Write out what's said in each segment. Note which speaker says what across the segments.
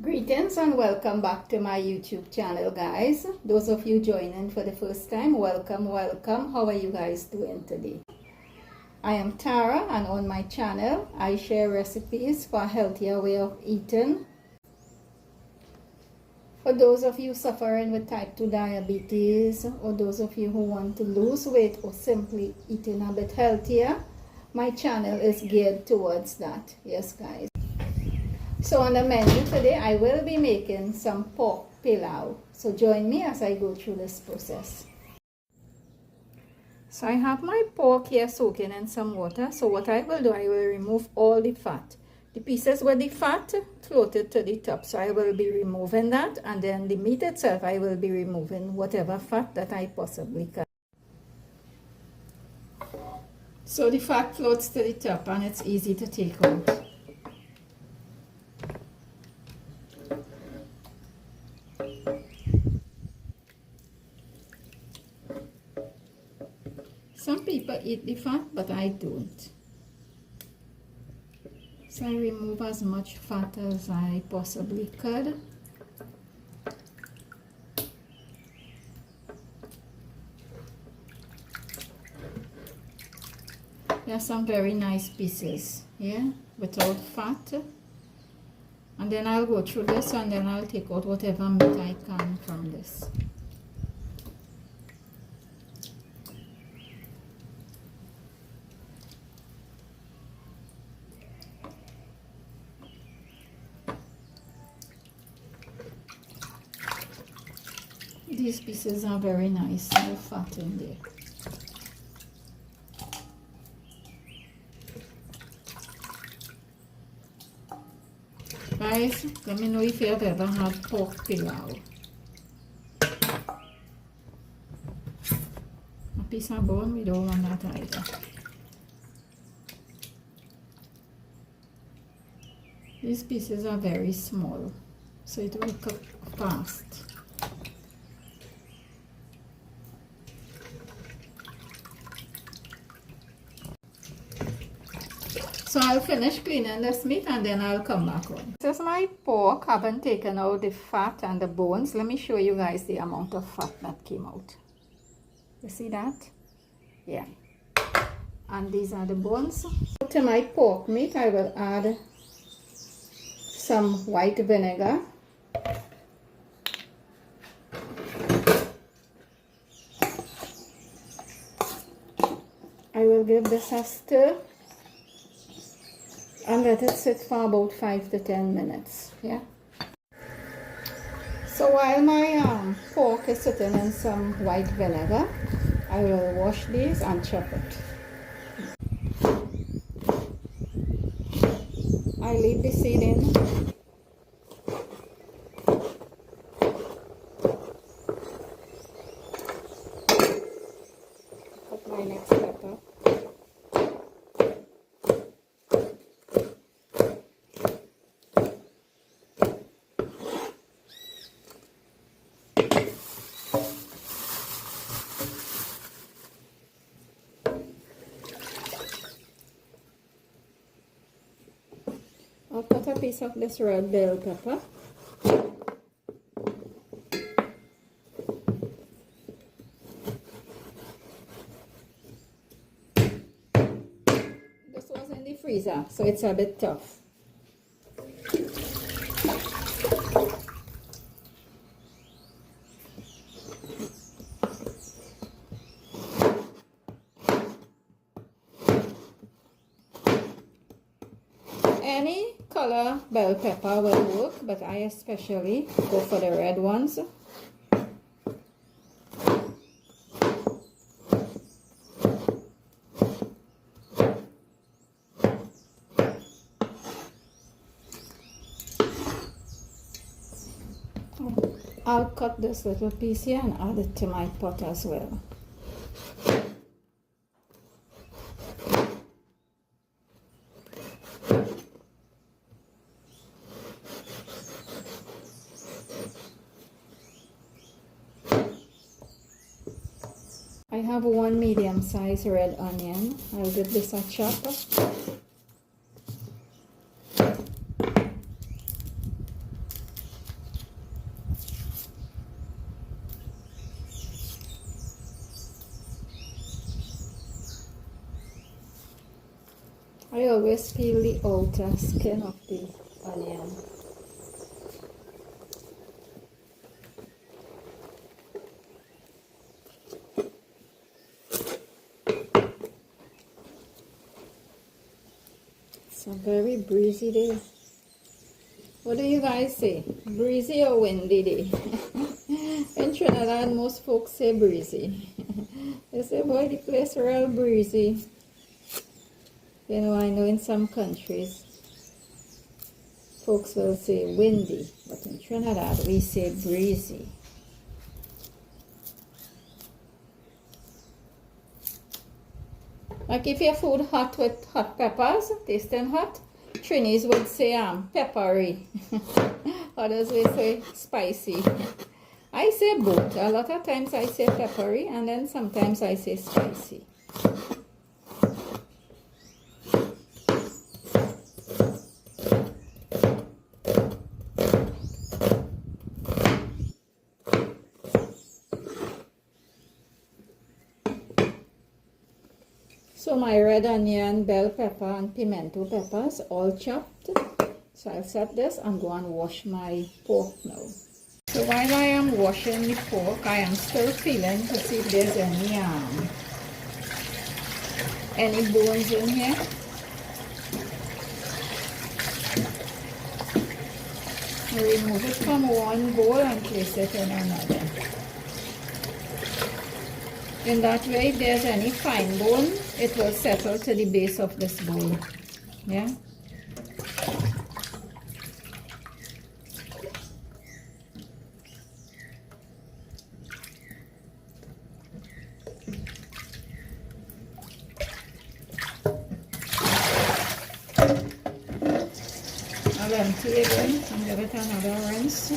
Speaker 1: Greetings and welcome back to my YouTube channel, guys. Those of you joining for the first time, welcome. How are you guys doing today? I am Tara, and on my channel I share recipes for a healthier way of eating. For those of you suffering with type 2 diabetes, or those of you who want to lose weight or simply eating a bit healthier, my channel is geared towards that. Yes, guys. So on the menu today, I will be making some pork peleau. So join me as I go through this process. So I have my pork here soaking in some water. So what I will do, I will remove all the fat. The pieces with the fat floated to the top. So I will be removing that, and then the meat itself, I will be removing whatever fat that I possibly can. So the fat floats to the top and it's easy to take out. Some people eat the fat, but I don't. So I remove as much fat as I possibly could. There are some very nice pieces here without fat. And then I'll go through this and then I'll take out whatever meat I can from this. These pieces are very nice, no fat in there. Guys, let me know if you have ever had pork peleau. A piece of bone, we don't want that either. These pieces are very small, so it will cook fast. So I'll finish cleaning this meat and then I'll come back on. This is my pork. I haven't taken out the fat and the bones. Let me show you guys the amount of fat that came out. You see that? Yeah. And these are the bones. To my pork meat, I will add some white vinegar. I will give this a stir and let it sit for about 5 to 10 minutes. Yeah. So while my pork is sitting in some white vinegar, I will wash these and chop it. I leave the seed in. Put my next pepper. I'll cut a piece of this red bell pepper. This was in the freezer, so it's a bit tough. Any color bell pepper will work, but I especially go for the red ones. I'll cut this little piece here and add it to my pot as well. I have one medium-sized red onion. I'll give this a chop. I always peel the outer skin of the onion. It's a very breezy day. What do you guys say? Breezy or windy day? In Trinidad, most folks say breezy. They say, boy, the place real breezy. You know, I know in some countries, folks will say windy, but in Trinidad, we say breezy. Like if your food hot with hot peppers, tasting hot, Trinis would say peppery. Others will say spicy. I say both. A lot of times I say peppery and then sometimes I say spicy. So my red onion, bell pepper and pimento peppers all chopped. So I'll set this and go and wash my pork now. So while I am washing the pork, I am still feeling to see if there's any bones in here. I remove it from one bowl and place it in another. In that way, if there's any fine bone, it will settle to the base of this bowl. Yeah. I'll empty it in and give it another rinse.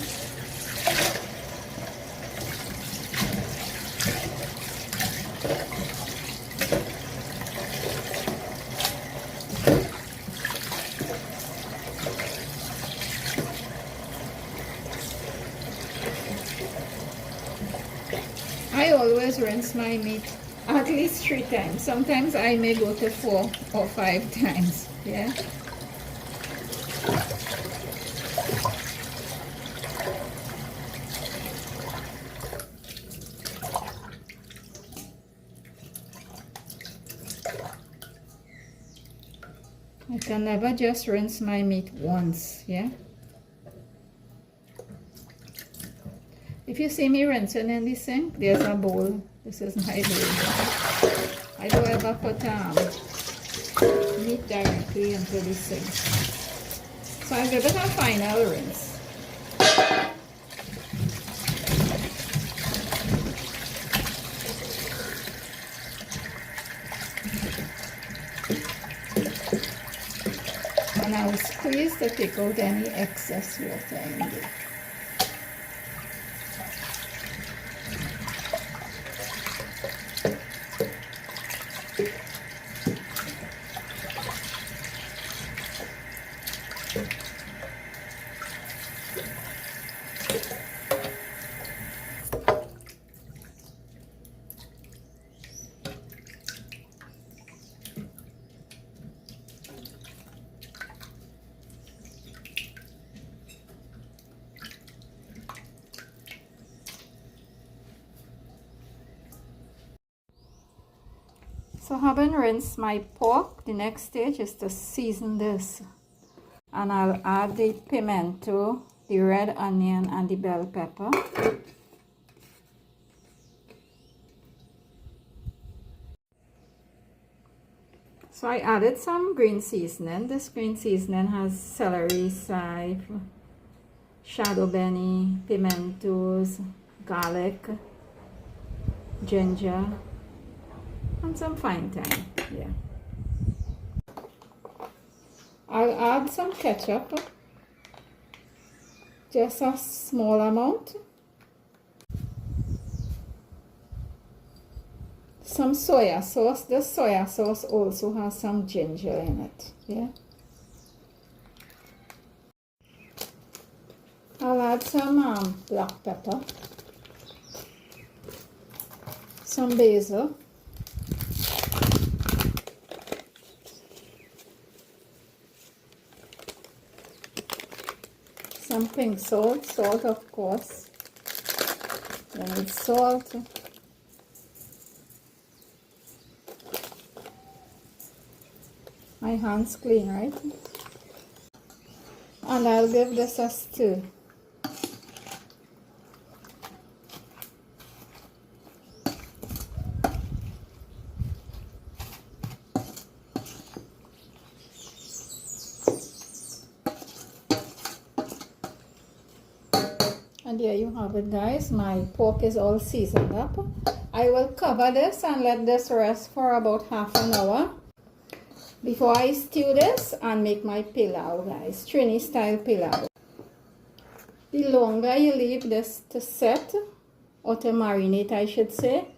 Speaker 1: I always rinse my meat at least 3 times. Sometimes I may go to 4 or 5 times. Yeah. I can never just rinse my meat once. Yeah. If you see me rinsing in the sink, there's a bowl. This is my bowl. I don't ever put meat directly into the sink. So I'll give it a final rinse. And I'll squeeze to take out any excess water in there. So having rinsed my pork, the next stage is to season this. And I'll add the pimento, the red onion and the bell pepper. So I added some green seasoning. This green seasoning has celery, chive, shadow benny, pimentos, garlic, ginger, and some fine thyme. Yeah. I'll add some ketchup, just a small amount. Some soya sauce. This soya sauce also has some ginger in it. Yeah. I'll add some black pepper, some basil, some pink salt, salt of course. Then it's salt. My hands clean, right? And I'll give this a stir. And there you have it, guys. My pork is all seasoned up. I will cover this and let this rest for about half an hour before I stew this and make my peleau, guys. Trini style peleau. The longer you leave this to set, or to marinate I should say,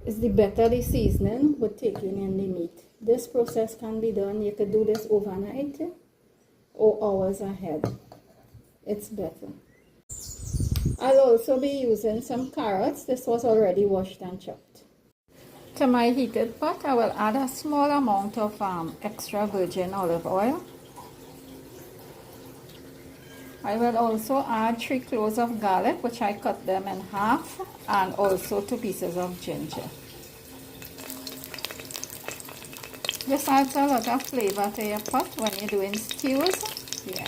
Speaker 1: is the better the seasoning would take in the meat. This process can be done, you could do this overnight or hours ahead. It's better. I'll also be using some carrots. This was already washed and chopped. To my heated pot, I will add a small amount of extra virgin olive oil. I will also add 3 cloves of garlic, which I cut them in half, and also 2 pieces of ginger. This adds a lot of flavor to your pot when you're doing stews. Yeah.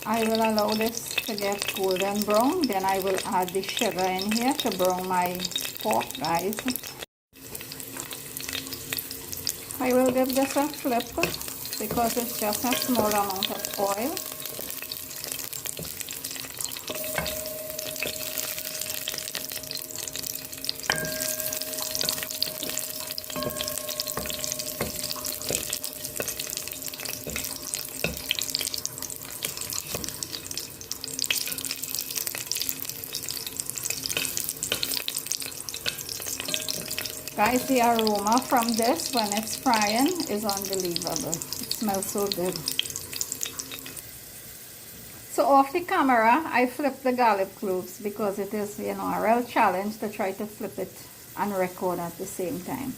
Speaker 1: I will allow this to get golden brown, then I will add the sugar in here to brown my pork, guys. I will give this a flip because it's just a small amount of oil. Guys, the aroma from this when it's frying is unbelievable. It smells so good. So off the camera, I flipped the garlic cloves because it is, you know, a real challenge to try to flip it and record at the same time.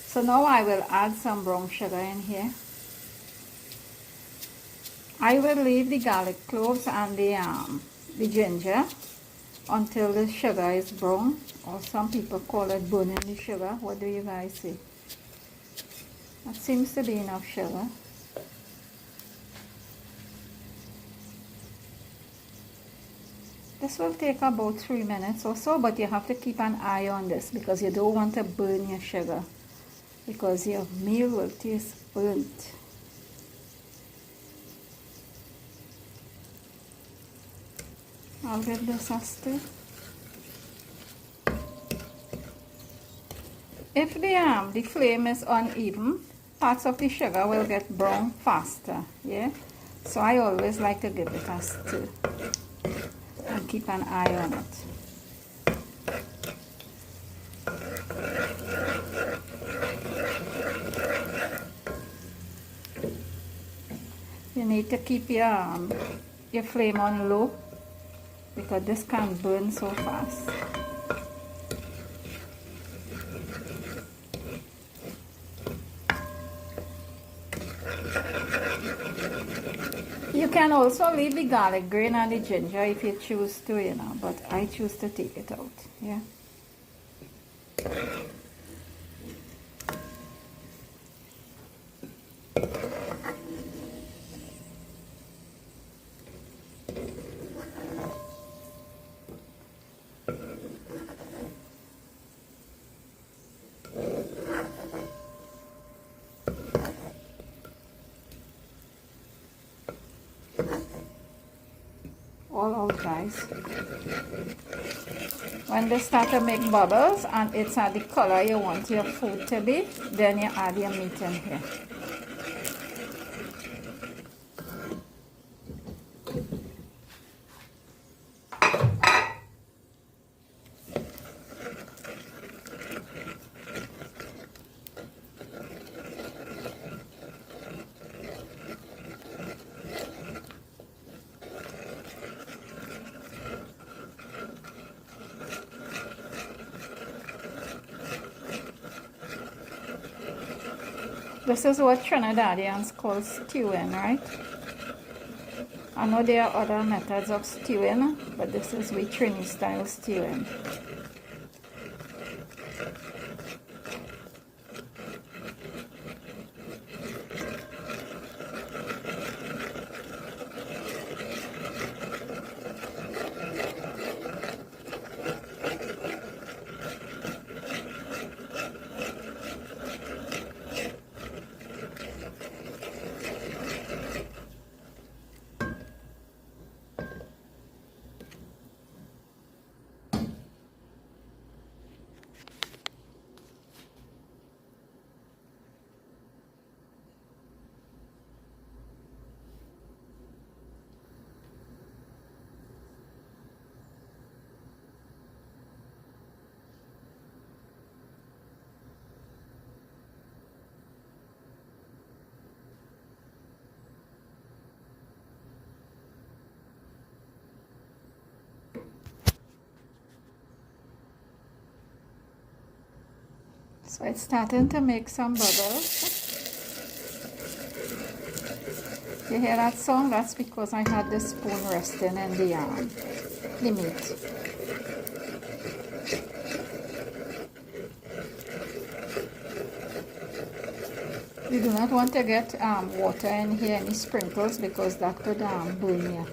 Speaker 1: So now I will add some brown sugar in here. I will leave the garlic cloves and the ginger until the sugar is brown, or some people call it burning the sugar. What do you guys say? That seems to be enough sugar. This will take about 3 minutes or so, but you have to keep an eye on this because you don't want to burn your sugar, because your meal will taste burnt. I'll give this a stir. If the flame is uneven, parts of the sugar will get brown faster, yeah? So I always like to give it a stir and keep an eye on it. You need to keep your flame on low because this can burn so fast. You can also leave the garlic grain and the ginger if you choose to, you know, but I choose to take it out, yeah. All out, guys. When they start to make bubbles and it's at the color you want your food to be, then you add your meat in here. This is what Trinidadians call stewing, right? I know there are other methods of stewing, but this is with Trini style stewing. So it's starting to make some bubbles. You hear that sound? That's because I had the spoon resting in the meat. You do not want to get water in here, any sprinkles, because that could burn you.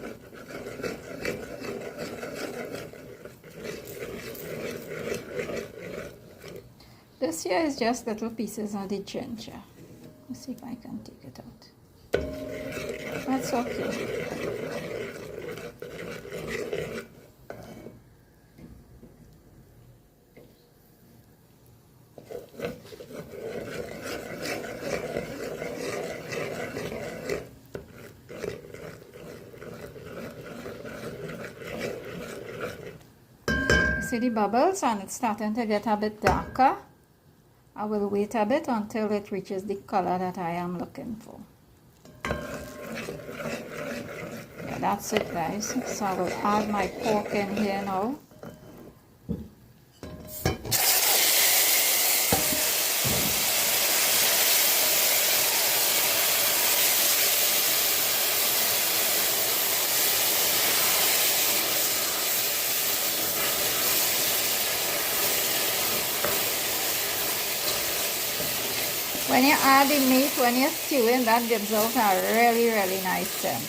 Speaker 1: This here is just little pieces of the ginger. Let's see if I can take it out. That's okay. See the bubbles, and it's starting to get a bit darker. I will wait a bit until it reaches the color that I am looking for. Yeah, that's it, guys. So I will add my pork in here now. When you add the meat, when you're stewing, that gives out a really nice scent.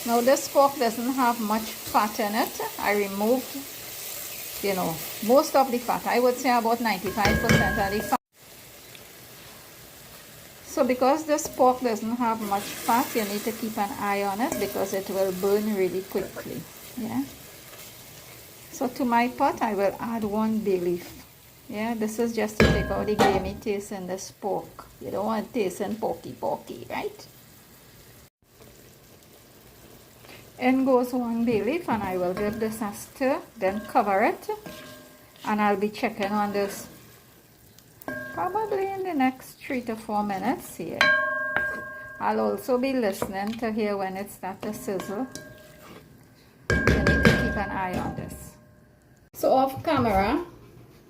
Speaker 1: Now this pork doesn't have much fat in it. I removed, most of the fat. I would say about 95% of the fat. So because this pork doesn't have much fat, you need to keep an eye on it because it will burn really quickly. Yeah. So to my pot, I will add 1 bay leaf. Yeah, this is just to take out the gamey taste in this pork. You don't want taste in porky, right? In goes 1 bay leaf, and I will give this a stir, then cover it. And I'll be checking on this probably in the next 3 to 4 minutes here. I'll also be listening to hear when it starts to sizzle. You need to keep an eye on this. So off camera,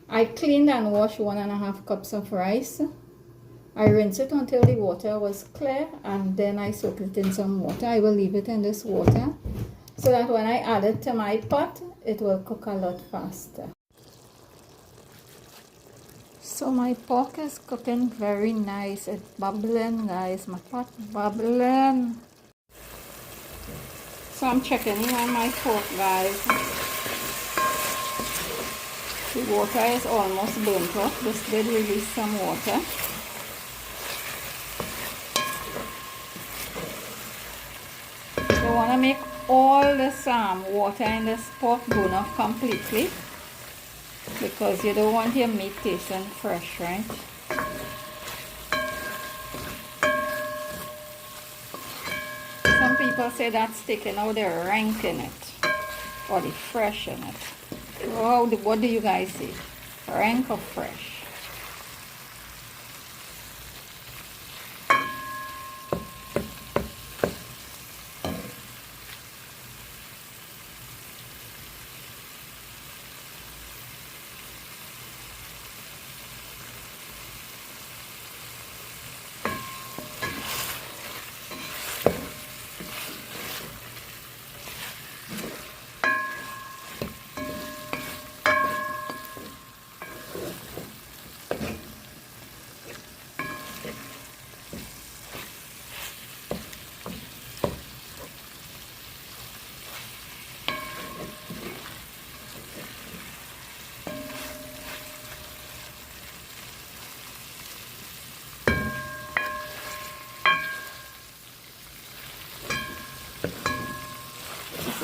Speaker 1: I cleaned and washed 1.5 cups of rice. I rinse it until the water was clear, and then I soak it in some water. I will leave it in this water so that when I add it to my pot, it will cook a lot faster. So my pork is cooking very nice. It's bubbling, guys. My pot bubbling. So I'm checking in on my pork, guys. The water is almost burnt off. This did release some water. You want to make all this water in this pork burn off completely, because you don't want your meat tasting fresh, right? Some people say that's taking out the rank in it, or the fresh in it. What do you guys say? Rank or fresh?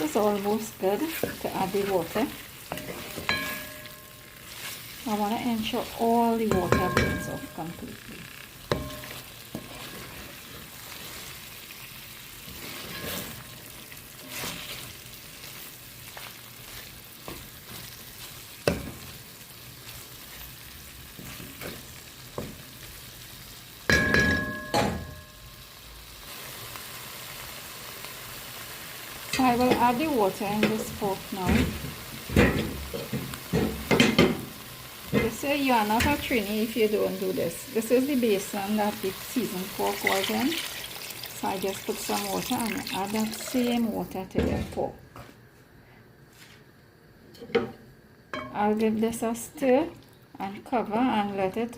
Speaker 1: is almost good to add the water. I want to ensure all the water burns off completely. So I will add the water in this pot now. They say you are not a Trini if you don't do this. This is the basin that the seasoned pork was in. So I just put some water and add that same water to the pork. I'll give this a stir and cover and let it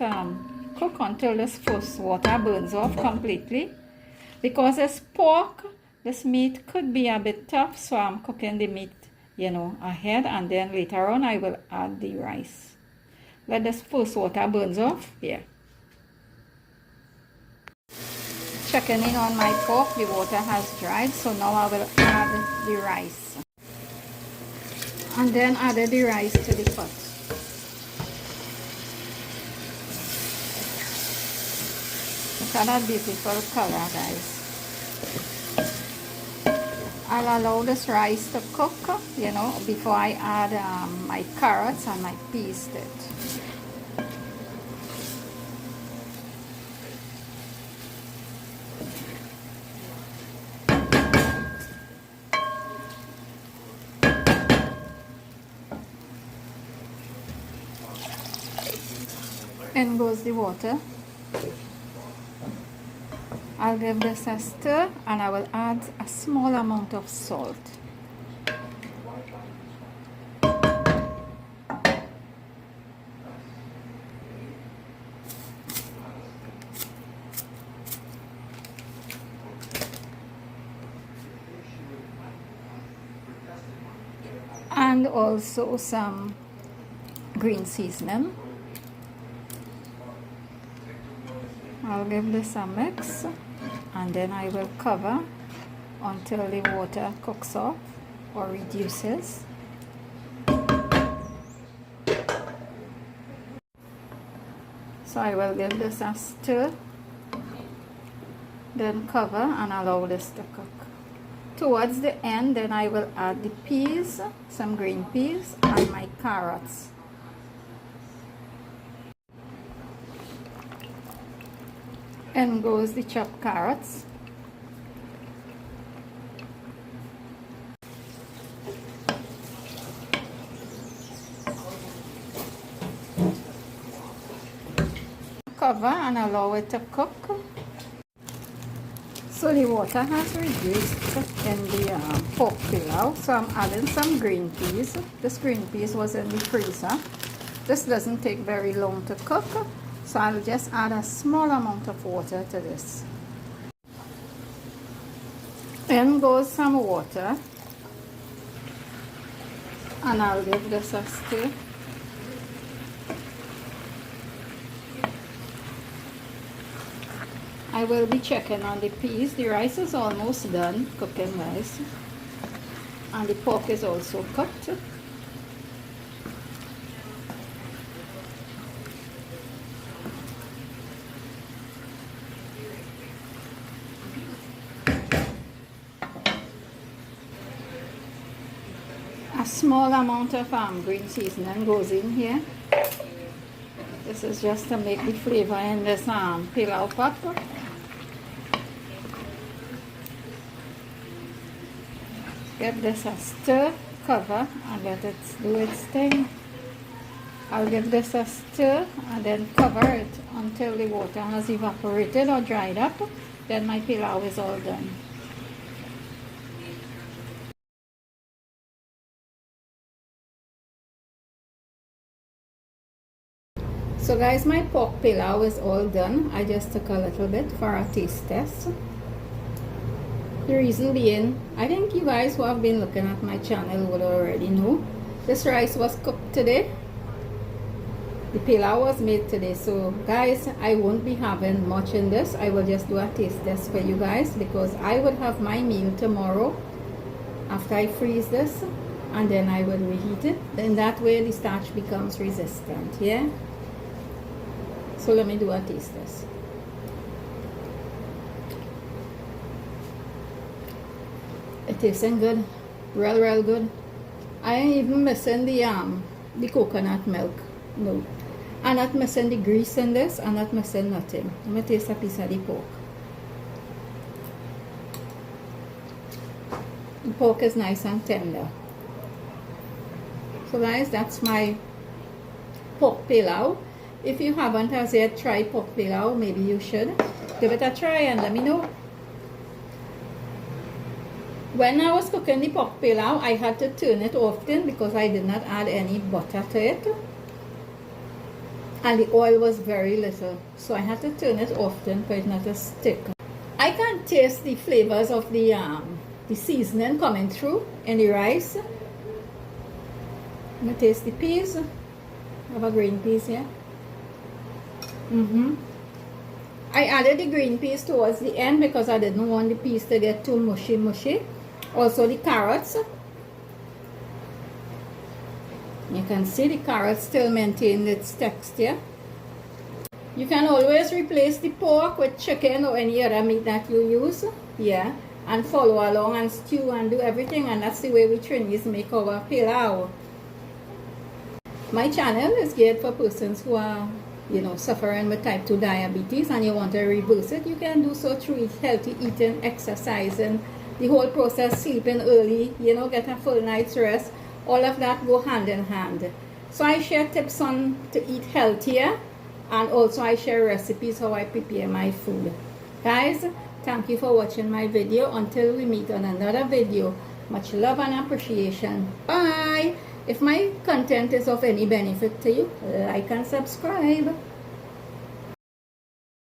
Speaker 1: cook until this first water burns off completely. Because this pork, this meat could be a bit tough, so I'm cooking the meat, ahead, and then later on I will add the rice. Let this first water burns off here. Checking in on my pork, the water has dried, so now I will add the rice. And then add the rice to the pot. Look at that beautiful color, guys. I'll allow this rice to cook, before I add my carrots and my peas to it. In goes the water. I'll give this a stir and I will add a small amount of salt. And also some green seasoning. I'll give this a mix and then I will cover until the water cooks off or reduces. So I will give this a stir, then cover and allow this to cook. Towards the end, then I will add the peas, some green peas, and my carrots. In goes the chopped carrots. Cover and allow it to cook. So the water has reduced in the pork peleau, so I'm adding some green peas. This green peas was in the freezer. This doesn't take very long to cook, so I'll just add a small amount of water to this. In goes some water, and I'll give this a stir. I will be checking on the peas. The rice is almost done cooking, guys, and the pork is also cooked. A small amount of green seasoning goes in here. This is just to make the flavor in this peleau pot. Give this a stir, cover, and let it do its thing. I'll give this a stir and then cover it until the water has evaporated or dried up. Then my peleau is all done. So guys, my pork peleau is all done. I just took a little bit for a taste test. The reason being, I think you guys who have been looking at my channel would already know, this rice was cooked today. The peleau was made today. So guys, I won't be having much in this. I will just do a taste test for you guys because I would have my meal tomorrow after I freeze this, and then I will reheat it. Then that way the starch becomes resistant. Yeah. So let me do a taste test. It tasting good, real good. I ain't even missing the coconut milk. No, I'm not missing the grease in this. I'm not missing nothing. Let me taste a piece of the pork. The pork is nice and tender. So guys, that's my pork peleau. If you haven't as yet tried pork peleau, maybe you should. Give it a try and let me know. When I was cooking the pork peleau, I had to turn it often because I did not add any butter to it. And the oil was very little. So I had to turn it often for it not to stick. I can taste the flavors of the seasoning coming through in the rice. I'm going to taste the peas. I have a green peas here. I added the green peas towards the end because I didn't want the peas to get too mushy. Also the carrots. You can see the carrots still maintain its texture. You can always replace the pork with chicken or any other meat that you use. Yeah. And follow along and stew and do everything, and that's the way we Trinis make our peleau. My channel is geared for persons who are, suffering with type 2 diabetes and you want to reverse it. You can do so through healthy eating, exercising, the whole process, sleeping early, get a full night's rest. All of that go hand in hand. So I share tips on to eat healthier, and also I share recipes how I prepare my food. Guys, thank you for watching my video. Until we meet on another video, much love and appreciation. Bye. If my content is of any benefit to you, like and subscribe.